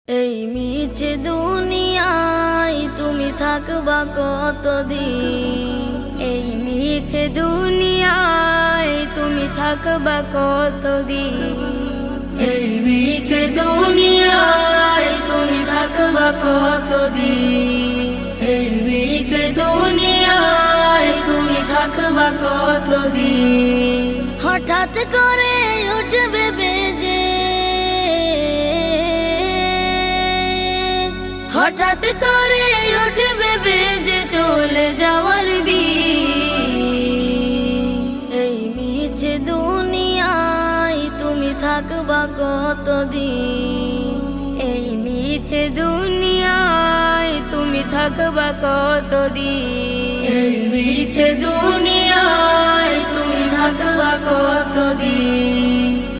এই মিছে দুনিয়ায় তুমি থাকবা কতদিন? এই মিছে দুনিয়ায় তুমি থাকবা কতদিন? এই মিছে দুনিয়ায় তুমি থাকবা কতদিন? এই মিছে দুনিয়ায় তুমি থাকবা কতদিন? হঠাৎ করে উঠবে বেজে, হঠাৎ করে উঠবে বেজে চলে যাওয়ার বিন। এই মিছে দুনিয়ায় তুমি থাকবা কতদিন? এই মিছে দুনিয়ায় তুমি থাকবা কতদিন? এই মিছে দুনিয়ায় তুমি থাকবা কতদিন?